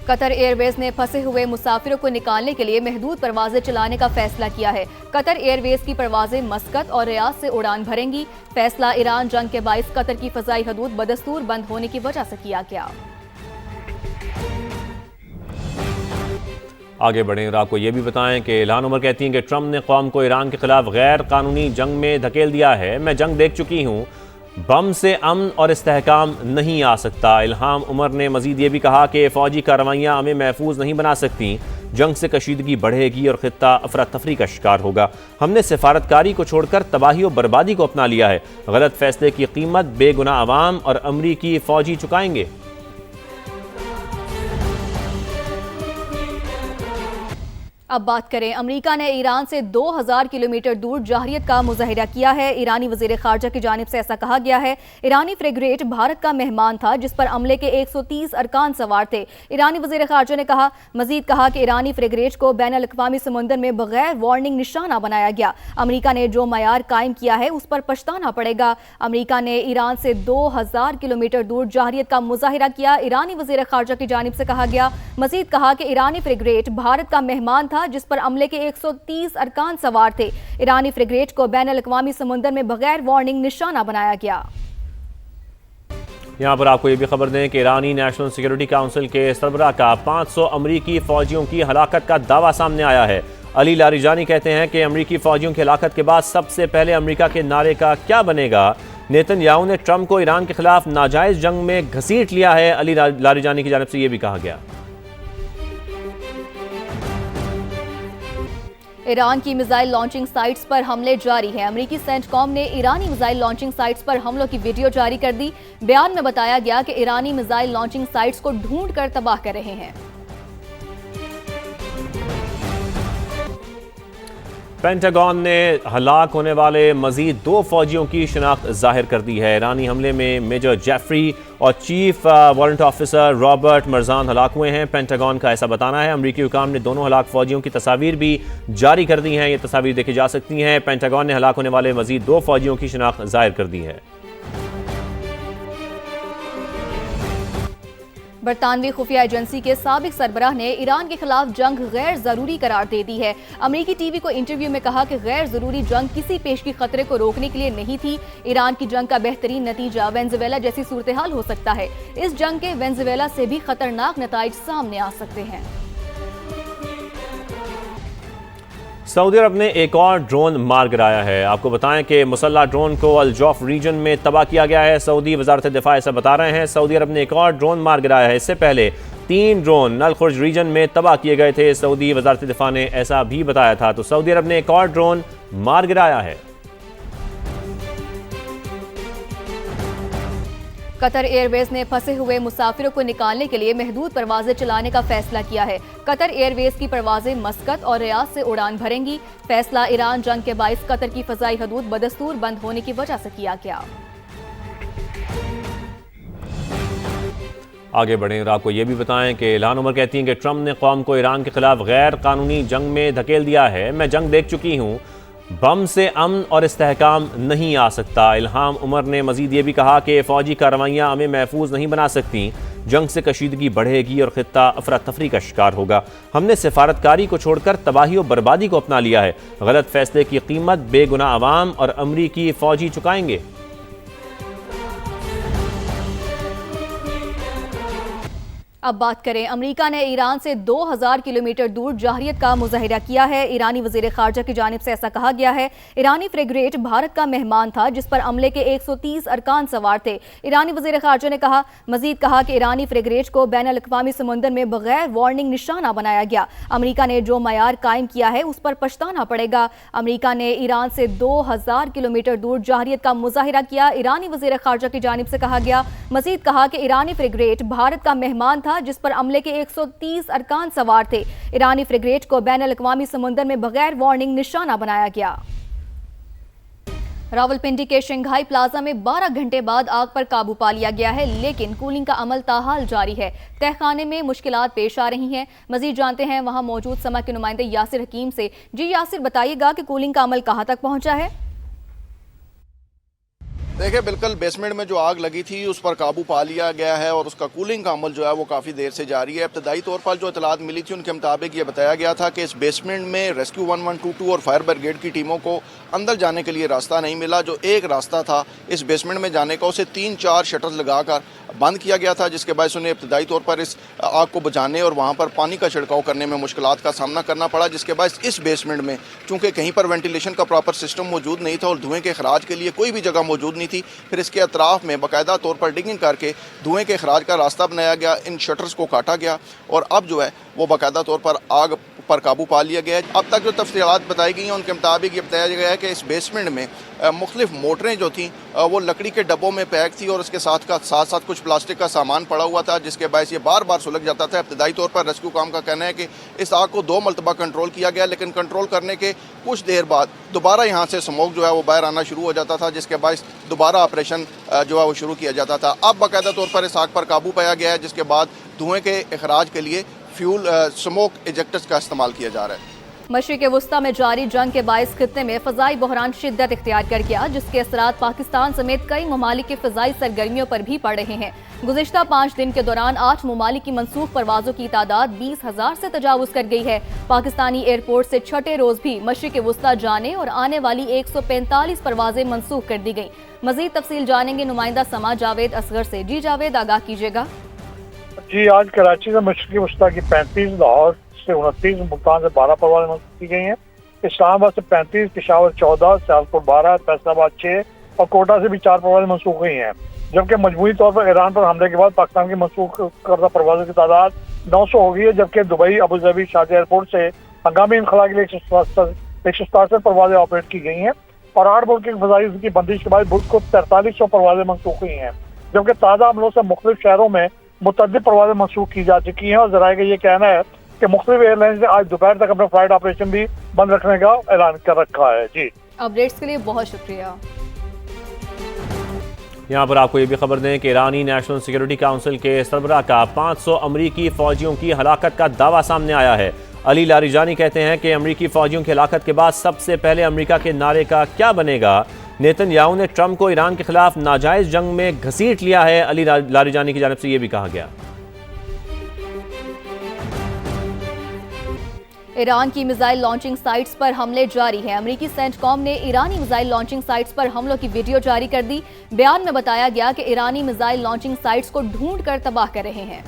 Qatar Airways ने फंसे हुए मुसाफिरों को निकालने के लिए महदूद परवाजें चलाने का फैसला किया है। कतर एयरवेज की परवाजें मस्कत और रियाद से उड़ान भरेंगी। फैसला ईरान जंग के बाइस कतर की फजाई हदूद बदस्तूर बंद होने की वजह से किया गया। आगे बढ़ें और आपको ये भी बताएं कि इल्हान उमर कहती हैं कि ट्रंप ने कौम को ईरान के खिलाफ गैर कानूनी जंग में धकेल दिया है। मैं जंग देख चुकी हूँ, बम से अमन और इस्तेहकाम नहीं आ सकता। इल्हाम उमर ने मजीद ये भी कहा कि फौजी कार्रवाइयाँ हमें महफूज नहीं बना सकती। जंग से कशीदगी बढ़ेगी और खित्ता अफरा तफरी का शिकार होगा। हमने सिफारतकारी को छोड़कर तबाही और बर्बादी को अपना लिया है। गलत फैसले की कीमत बेगुनाह अवाम और अमरीकी फौजी चुकाएंगे। अब बात करें, अमेरिका ने ईरान से 2000 किलोमीटर दूर जाहरियत का मुजाहिरा किया है। ईरानी वजीर खारजा की जानिब से ऐसा कहा गया है। ईरानी फ्रिगेट भारत का मेहमान था जिस पर अमले के 130 अरकान सवार थे। ईरानी वजीर खारजा ने मजीद कहा कि ईरानी फ्रिगेट को बैन अल-अक़वामी समुंदर में बगैर वार्निंग निशाना बनाया गया। अमेरिका ने जो मयार कायम किया है उस पर पछताना पड़ेगा। अमेरिका ने ईरान से 2000 किलोमीटर दूर जाहरियत का मुजाहिरा किया। ईरानी वजीर खारजा की जानिब से कहा गया। मजीद कहा कि ईरानी फ्रिगेट भारत का मेहमान था जिस पर अमले के 130 अरकान सवार थे। ईरानी फ्रिगेट को बैन अल-अक़वामी समुंदर में बगैर वार्निंग निशाना बनाया गया। यहाँ पर आपको ये भी खबर दें कि ईरानी नेशनल सिक्योरिटी काउंसिल के सरबराह का 500 अमरीकी फौजियों की हलाकत का दावा सामने आया है। अली लारिजानी कहते हैं कि अमरीकी फौजियों की हलाकत के बाद सबसे पहले अमरीका के नारे का क्या बनेगा। नेतन्याहू ने ट्रंप को ईरान के खिलाफ नाजायज जंग में घसीट लिया है। अली लारिजानी की जानिब से यह भी कहा गया। ईरान की मिसाइल लॉन्चिंग साइट्स पर हमले जारी हैं। अमेरिकी सेंटकॉम ने ईरानी मिसाइल लॉन्चिंग साइट्स पर हमलों की वीडियो जारी कर दी। बयान में बताया गया कि ईरानी मिसाइल लॉन्चिंग साइट्स को ढूंढ कर तबाह कर रहे हैं। पेंटागन ने हलाक होने वाले मजीद 2 फौजियों की शिनाख्त जाहिर कर दी है। ईरानी हमले में मेजर जेफरी और chief warrant officer Robert Marjan हलाक हुए हैं। पेंटागन का ऐसा बताना है। अमरीकी हुकाम ने दोनों हलाक फौजियों की तस्वीर भी जारी कर दी हैं। ये तस्वीर देखी जा सकती हैं। पेंटागन ने हलाक होने वाले मजीद 2 फौजियों की शिनाख्त जाहिर कर दी है। बरतानवी खुफिया एजेंसी के साबिक सरबराह ने ईरान के खिलाफ जंग गैर जरूरी करार दे दी है। अमरीकी टीवी को इंटरव्यू में कहा कि गैर जरूरी जंग किसी पेशगी खतरे को रोकने के लिए नहीं थी। ईरान की जंग का बेहतरीन नतीजा वेनेजुएला जैसी सूरत हाल हो सकता है। इस जंग के वेनेजुएला से भी खतरनाक नताइज सामने आ सकते हैं। सऊदी अरब ने एक और ड्रोन मार गिराया है। आपको बताएं कि मुसल्ला ड्रोन को अल जौफ रीजन में तबाह किया गया है। सऊदी वजारत दिफा ऐसा बता रहे हैं। सऊदी अरब ने एक और ड्रोन मार गिराया है। इससे पहले 3 ड्रोन नल खुर्ज रीजन में तबाह किए गए थे। सऊदी वजारत दिफा ने ऐसा भी बताया था। तो सऊदी अरब ने एक और ड्रोन मार गिराया है। कतर एयरवेज ने फंसे हुए मुसाफिरों को निकालने के लिए महदूद परवाजें चलाने का फैसला किया है। कतर एयरवेज की परवाजें मस्कत और रियाद से उड़ान भरेंगी। फैसला ईरान जंग के बाइस कतर की फजाई हदूद बदस्तूर बंद होने की वजह से किया गया। आगे बढ़ें और आपको ये भी बताएं कि इल्हान उमर कहती हैं कि ट्रंप ने कौम को ईरान के खिलाफ गैर कानूनी जंग में धकेल दिया है। मैं जंग देख चुकी हूँ, बम से अमन और इस्तेहकाम नहीं आ सकता। इल्हाम उमर ने मजीद ये भी कहा कि फौजी कार्रवाइयाँ हमें महफूज नहीं बना सकती। जंग से कशीदगी बढ़ेगी और खित्ता अफरा तफरी का शिकार होगा। हमने सिफारतकारी को छोड़कर तबाही और बर्बादी को अपना लिया है। गलत फैसले की कीमत बेगुनाह अवाम और अमरीकी फौजी चुकाएंगे। अब बात करें, अमेरिका ने ईरान से 2000 किलोमीटर दूर जाहरियत का मुजाहिरा किया है। ईरानी वजीर खारजा की जानिब से ऐसा कहा गया है। ईरानी फ्रिगेट भारत का मेहमान था जिस पर अमले के 130 अरकान सवार थे। ईरानी वजीर खारजा ने मजीद कहा कि ईरानी फ्रिगेट को बैन अल-अक़वामी समुंदर में बगैर वार्निंग निशाना बनाया गया। अमेरिका ने जो मयार कायम किया है उस पर पछताना पड़ेगा। अमेरिका ने ईरान से 2000 किलोमीटर दूर जाहरियत का मुजाहिरा किया। ईरानी वजीर खारजा की जानिब से कहा गया। मजीद कहा कि ईरानी फ्रिगेट भारत का मेहमान था जिस पर अमले के 130 अरकान सवार थे। ईरानी फ्रिगेट को बैन अल-अक़वामी समुंदर में बगैर वार्निंग निशाना बनाया गया। रावलपिंडी के शंघाई प्लाजा में 12 घंटे बाद आग पर काबू पा लिया गया है, लेकिन कूलिंग का अमल ताहाल जारी है। तहखाने में मुश्किलात पेश आ रही हैं। मजीद जानते हैं वहां मौजूद समा के नुमाइंदे यासिर हकीम से। जी यासिर, बताइएगा कि कूलिंग का अमल कहां तक पहुंचा है। देखिए, बिल्कुल बेसमेंट में जो आग लगी थी उस पर काबू पा लिया गया है और उसका कूलिंग का अमल जो है वो काफ़ी देर से जारी है। इब्तदाई तौर पर जो इतलात मिली थी उनके मुताबिक ये बताया गया था कि इस बेसमेंट में रेस्क्यू 1122 और फायर ब्रिगेड की टीमों को अंदर जाने के लिए रास्ता नहीं मिला। जो एक रास्ता था इस बेसमेंट में जाने का, उसे 3-4 शटर्स लगाकर बंद किया गया था, जिसके बायस उन्हें इब्तदाई तौर पर इस आग को बुझाने और वहाँ पर पानी का छिड़काव करने में मुश्किलात का सामना करना पड़ा, जिसके बायस इस बेसमेंट में चूँकि कहीं पर वेंटिलेशन का प्रॉपर सिस्टम मौजूद नहीं था और धुएँ के अखराज के लिए कोई भी जगह मौजूद नहीं थी, फिर इसके अतराफ़ में बाकायदा तौर पर डिगिंग करके धुएँ के अखराज का रास्ता बनाया गया, इन शटर्स को काटा गया और अब जो है वो बाकायदा तौर पर आग पर काबू पा लिया गया है। अब तक जो तफसीलात बताई गई हैं उनके मुताबिक ये बताया गया है कि इस बेसमेंट में मुख्तलिफ मोटरें जो थीं वो लकड़ी के डब्बों में पैक थी और उसके साथ साथ कुछ प्लास्टिक का सामान पड़ा हुआ था, जिसके बायस ये बार बार सुलग जाता था। इब्तदाई तौर पर रेस्क्यू काम का कहना है कि इस आग को 2 मरतबा कंट्रोल किया गया, लेकिन कंट्रोल करने के कुछ देर बाद दोबारा यहाँ से स्मोक जो है वो बाहर आना शुरू हो जाता था, जिसके बायस दोबारा ऑपरेशन जो है वो शुरू किया जाता था। अब बाकायदा तौर पर इस आग पर काबू पाया गया है, जिसके बाद धुएँ के अखराज के लिए फ्यूल स्मोक इजेक्टर्स का इस्तेमाल किया जा रहा है। मशरिक़ वुस्ता में जारी जंग के बायस खित्ते में फ़ज़ाई बहरान शिद्दत इख्तियार कर गया, जिसके असरात पाकिस्तान समेत कई ममालिक की फ़ज़ाई सरगर्मियों पर भी पड़ रहे हैं। गुज़िश्ता 5 दिन के दौरान 8 ममालिक की मनसूख परवाज़ों की तादाद 20,000 से तजावुज़ कर गई है। पाकिस्तानी एयरपोर्ट से छठे रोज़ भी मशरिक़ वुस्ता जाने और आने वाली 145 परवाज़ें मनसूख कर दी गई। मज़ीद तफसील जानेंगे नुमाइंदा समा जावेद असगर से। जी जावेद, आगाह कीजिएगा। जी, आज कराची से मशरिक़ी वुस्ता की 35, लाहौर से 29, मुल्तान से 12 परवाज़ें मंसूख की गई हैं। इस्लामाबाद से 35, पेशावर 14, सियालकोट 12, फैसलाबाद 6 और कोटा से भी 4 परवाज़ें मंसूख हुई हैं। जबकि मजमूई तौर पर ईरान पर हमले के बाद पाकिस्तान की मंसूख करदा परवाज़ों की तादाद 900 हो गई है, जबकि दुबई, अबूधाबी, शारजा एयरपोर्ट से हंगामी इनखला के लिए 167 परवाज़ें ऑपरेट की गई हैं और 8 मुल्क की फ़ज़ाई की बंदिश के बाद बुध को 4300 परवाज़ें मंसूख हुई हैं, जबकि ताज़ा हमलों से मुख्तलिफ शहरों में मुतअद्दिद परवाज़ें मंसूख की जा चुकी हैं और ज़राए का ये कहना है कि मुख्तलिफ एयरलाइंस ने आज दोपहर तक अपना फ्लाइट ऑपरेशन भी बंद रखने का ऐलान कर रखा है। जी, अपडेट्स के लिए बहुत शुक्रिया। यहाँ पर आपको ये भी खबर दें कि ईरानी नेशनल सिक्योरिटी काउंसिल के सरबराह का 500 अमरीकी फ़ौजियों की हलाकत का दावा सामने आया है। अली लारिजानी कहते हैं कि अमरीकी फ़ौजियों की हलाकत के बाद सबसे पहले अमरीका के नारे का क्या बनेगा। नेतन्याहू ने ट्रंप को ईरान के खिलाफ नाजायज़ जंग में घसीट लिया है। अली लारिजानी की जानिब से ये भी कहा गया। ईरान की मिसाइल लॉन्चिंग साइट्स पर हमले जारी हैं। अमरीकी सेंटकॉम ने ईरानी मिसाइल लॉन्चिंग साइट्स पर हमलों की वीडियो जारी कर दी। बयान में बताया गया कि ईरानी मिसाइल लॉन्चिंग साइट्स को ढूंढ कर तबाह कर रहे हैं।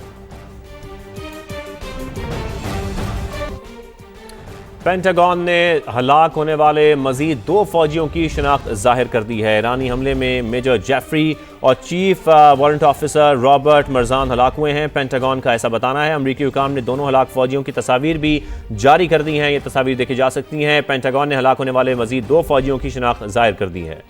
पेंटागन ने हलाक होने वाले मजीद 2 फौजियों की शनाख्त जाहिर कर दी है। ईरानी हमले में मेजर जेफरी और chief warrant officer Robert Marjan हलाक हुए हैं। पेंटागन का ऐसा बताना है। अमरीकी हुकाम ने दोनों हलाक फौजियों की तस्वीर भी जारी कर दी हैं। ये तस्वीर देखी जा सकती हैं। पेंटागन ने हलाक होने वाले मजीद 2 फौजियों की शनाख्त जाहिर कर दी है।